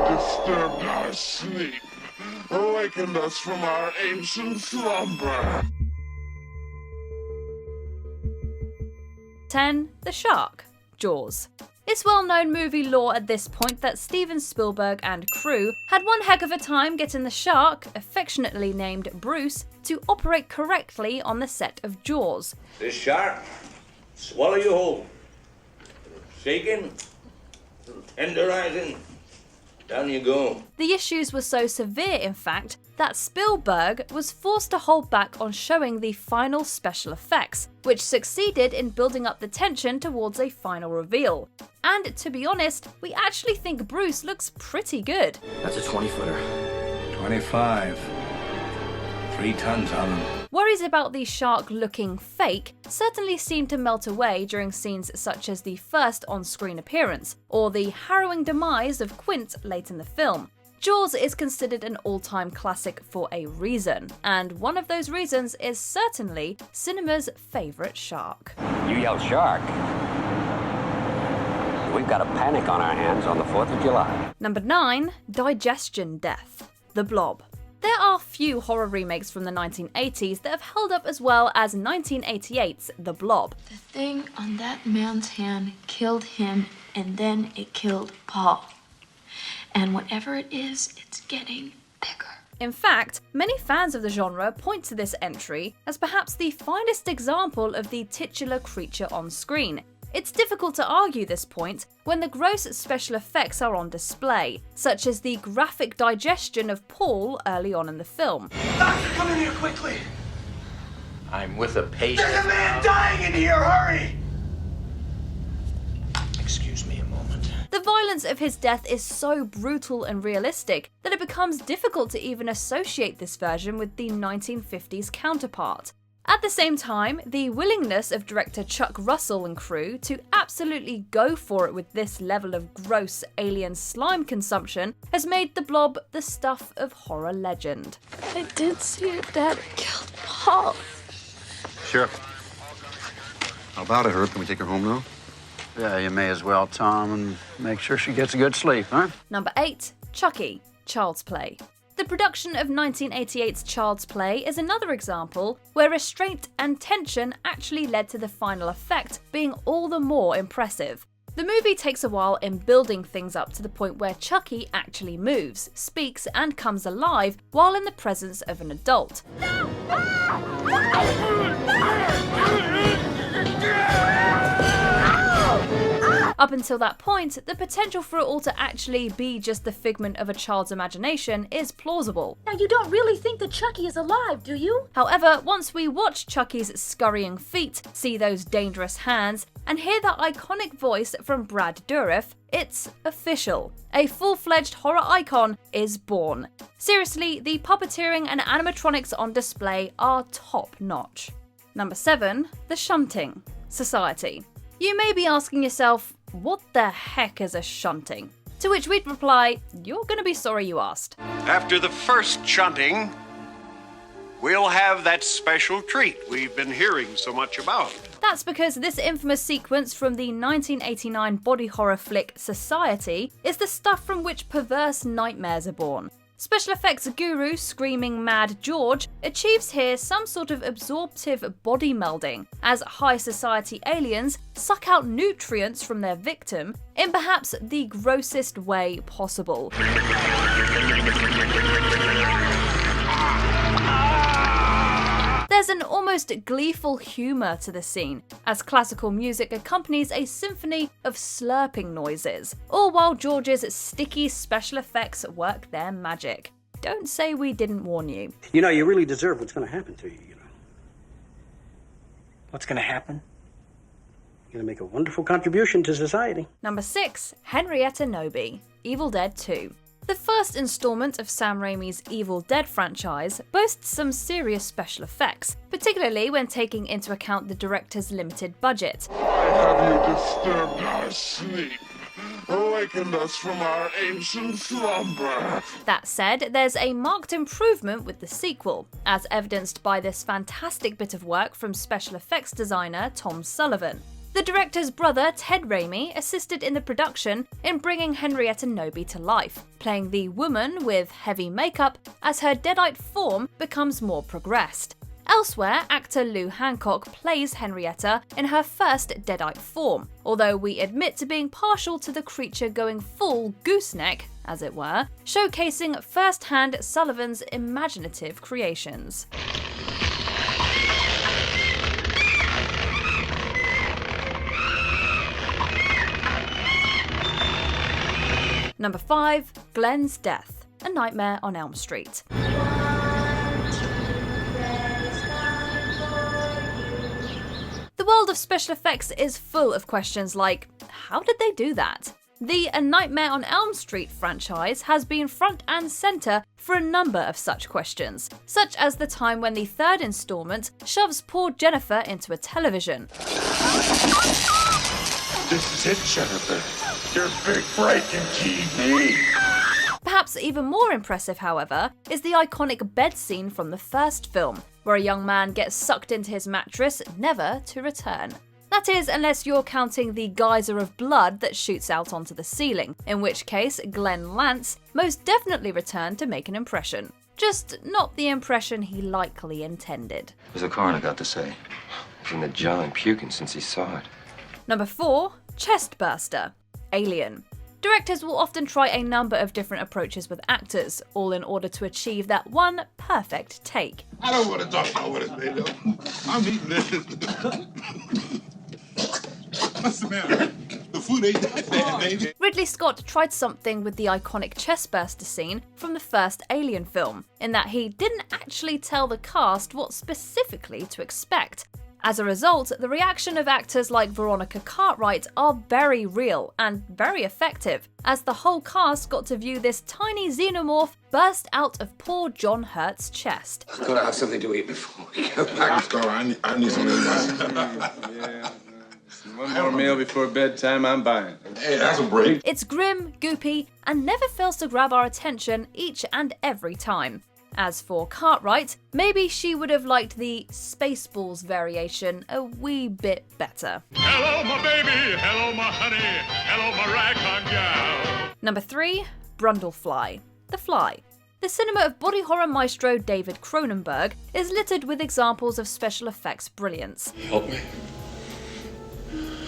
disturbed our sleep, awakened us from our ancient slumber. 10. The Shark. Jaws. It's well-known movie lore at this point that Steven Spielberg and crew had one heck of a time getting the shark, affectionately named Bruce, to operate correctly on the set of Jaws. This shark, swallow you whole. Shaking, tenderizing, down you go. The issues were so severe, in fact, that Spielberg was forced to hold back on showing the final special effects, which succeeded in building up the tension towards a final reveal. And to be honest, we actually think Bruce looks pretty good. That's a 20-footer. 25. 3 tons on them. Worries about the shark looking fake certainly seemed to melt away during scenes such as the first on-screen appearance, or the harrowing demise of Quint late in the film. Jaws is considered an all-time classic for a reason, and one of those reasons is certainly cinema's favourite shark. You yell shark. We've got a panic on our hands on the 4th of July. Number 9. Digestion Death. The Blob. There are few horror remakes from the 1980s that have held up as well as 1988's The Blob. The thing on that man's hand killed him, and then it killed Paul. And whatever it is, it's getting bigger. In fact, many fans of the genre point to this entry as perhaps the finest example of the titular creature on screen. It's difficult to argue this point when the gross special effects are on display, such as the graphic digestion of Paul early on in the film. Doctor, come in here quickly! I'm with a patient. There's a man dying in here, hurry! Excuse me a moment. The violence of his death is so brutal and realistic that it becomes difficult to even associate this version with the 1950s counterpart. At the same time, the willingness of director Chuck Russell and crew to absolutely go for it with this level of gross alien slime consumption has made The Blob the stuff of horror legend. I did see your dad killed Paul. Sheriff. How about it, Herb? Can we take her home now? Yeah, you may as well, Tom, and make sure she gets a good sleep, huh? Number 8. Chucky. Child's Play. The production of 1988's Child's Play is another example where restraint and tension actually led to the final effect being all the more impressive. The movie takes a while in building things up to the point where Chucky actually moves, speaks, and comes alive while in the presence of an adult. Up until that point, the potential for it all to actually be just the figment of a child's imagination is plausible. Now, you don't really think that Chucky is alive, do you? However, once we watch Chucky's scurrying feet, see those dangerous hands, and hear that iconic voice from Brad Dourif, it's official. A full-fledged horror icon is born. Seriously, the puppeteering and animatronics on display are top-notch. Number 7. The Shunting Society. You may be asking yourself, what the heck is a shunting? To which we'd reply, you're gonna be sorry you asked. After the first shunting, we'll have that special treat we've been hearing so much about. That's because this infamous sequence from the 1989 body horror flick Society is the stuff from which perverse nightmares are born. Special effects guru Screaming Mad George achieves here some sort of absorptive body melding, as high society aliens suck out nutrients from their victim in perhaps the grossest way possible. There's an almost gleeful humour to the scene, as classical music accompanies a symphony of slurping noises, all while George's sticky special effects work their magic. Don't say we didn't warn you. You know, you really deserve what's going to happen to you, you know. What's gonna happen? You're going to make a wonderful contribution to society. Number 6. Henrietta Nobi. Evil Dead 2. The first installment of Sam Raimi's Evil Dead franchise boasts some serious special effects, particularly when taking into account the director's limited budget. Why have you disturbed our sleep, awakened us from our ancient slumber? That said, there's a marked improvement with the sequel, as evidenced by this fantastic bit of work from special effects designer Tom Sullivan. The director's brother, Ted Raimi, assisted in the production in bringing Henrietta Knowby to life, playing the woman with heavy makeup as her deadite form becomes more progressed. Elsewhere, actor Lou Hancock plays Henrietta in her first deadite form, although we admit to being partial to the creature going full gooseneck, as it were, showcasing first-hand Sullivan's imaginative creations. Number 5. Glenn's Death, A Nightmare on Elm Street. The world of special effects is full of questions like, how did they do that? The A Nightmare on Elm Street franchise has been front and centre for a number of such questions, such as the time when the third installment shoves poor Jennifer into a television. This is it, Jennifer. Your big break in TV. Perhaps even more impressive, however, is the iconic bed scene from the first film, where a young man gets sucked into his mattress, never to return. That is, unless you're counting the geyser of blood that shoots out onto the ceiling, in which case Glenn Lance most definitely returned to make an impression. Just not the impression he likely intended. What's the coroner got to say? He's in the jelly puking since he saw it. Number 4. Chestburster, Alien. Directors will often try a number of different approaches with actors, all in order to achieve that one perfect take. I don't want to talk about what it's made of. I'm eating this. What's the matter? The food ain't that bad, baby. Ridley Scott tried something with the iconic chestburster scene from the first Alien film, in that he didn't actually tell the cast what specifically to expect. As a result, the reaction of actors like Veronica Cartwright are very real and very effective, as the whole cast got to view this tiny xenomorph burst out of poor John Hurt's chest. I'm gonna have something to eat before we go back. I need something. Yeah. One more meal before bedtime, I'm buying. Hey, that's a break. It's grim, goopy, and never fails to grab our attention each and every time. As for Cartwright, maybe she would have liked the Spaceballs variation a wee bit better. Hello, my baby. Hello, my honey. Hello, my ragtime gal. Number 3. Brundlefly, The Fly. The cinema of body horror maestro David Cronenberg is littered with examples of special effects brilliance. Help me.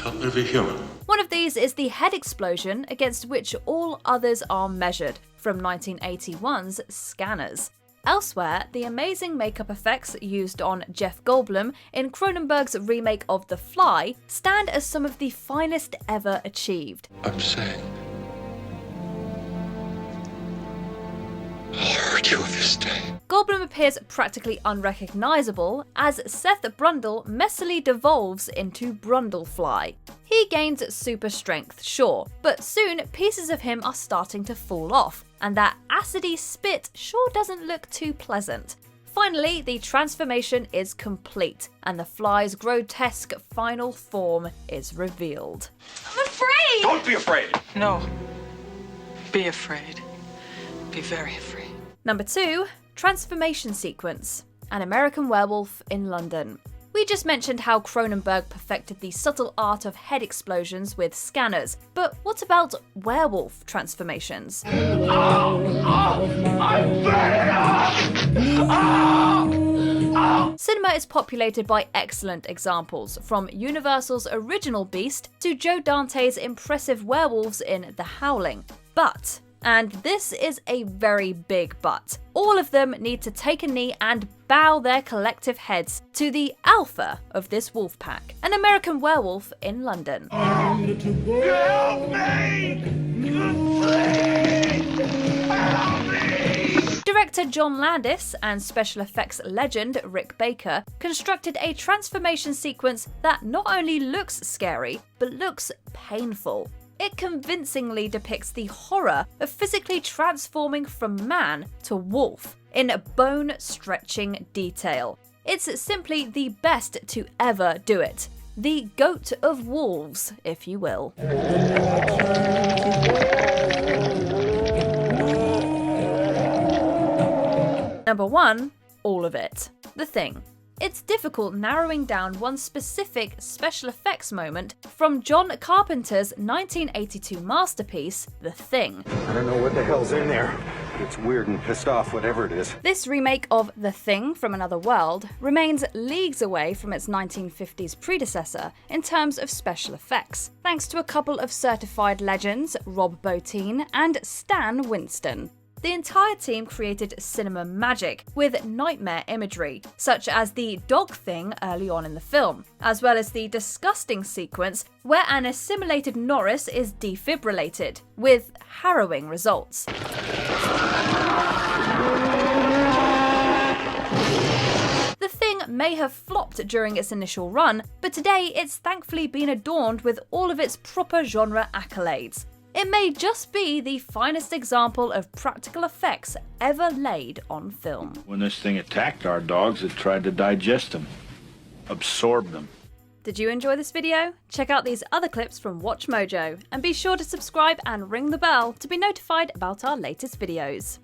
Help me to be human. One of these is the head explosion against which all others are measured, from 1981's Scanners. Elsewhere, the amazing makeup effects used on Jeff Goldblum in Cronenberg's remake of The Fly stand as some of the finest ever achieved. I'm saying, I'll hurt you this day. Goldblum appears practically unrecognisable as Seth Brundle messily devolves into Brundlefly. He gains super strength, sure, but soon pieces of him are starting to fall off, and that acidy spit sure doesn't look too pleasant. Finally, the transformation is complete, and the fly's grotesque final form is revealed. I'm afraid! Don't be afraid! No. Be afraid. Be very afraid. Number 2. Transformation Sequence, An American Werewolf in London. We just mentioned how Cronenberg perfected the subtle art of head explosions with Scanners, but what about werewolf transformations? Cinema is populated by excellent examples, from Universal's original Beast to Joe Dante's impressive werewolves in The Howling. But, and this is a very big but, all of them need to take a knee and bow their collective heads to the alpha of this wolf pack, An American Werewolf in London. Help me! Help me! Director John Landis and special effects legend Rick Baker constructed a transformation sequence that not only looks scary, but looks painful. It convincingly depicts the horror of physically transforming from man to wolf in bone-stretching detail. It's simply the best to ever do it. The goat of wolves, if you will. Number 1. All of it. The Thing. it's difficult narrowing down one specific special effects moment from John Carpenter's 1982 masterpiece, The Thing. I don't know what the hell's in there. It's weird and pissed off, whatever it is. This remake of The Thing from Another World remains leagues away from its 1950s predecessor in terms of special effects, thanks to a couple of certified legends, Rob Bottin and Stan Winston. The entire team created cinema magic with nightmare imagery, such as the dog thing early on in the film, as well as the disgusting sequence where an assimilated Norris is defibrillated, with harrowing results. The Thing may have flopped during its initial run, but today it's thankfully been adorned with all of its proper genre accolades. It may just be the finest example of practical effects ever laid on film. When this thing attacked our dogs, it tried to digest them, absorb them. Did you enjoy this video? Check out these other clips from Watch Mojo, and be sure to subscribe and ring the bell to be notified about our latest videos.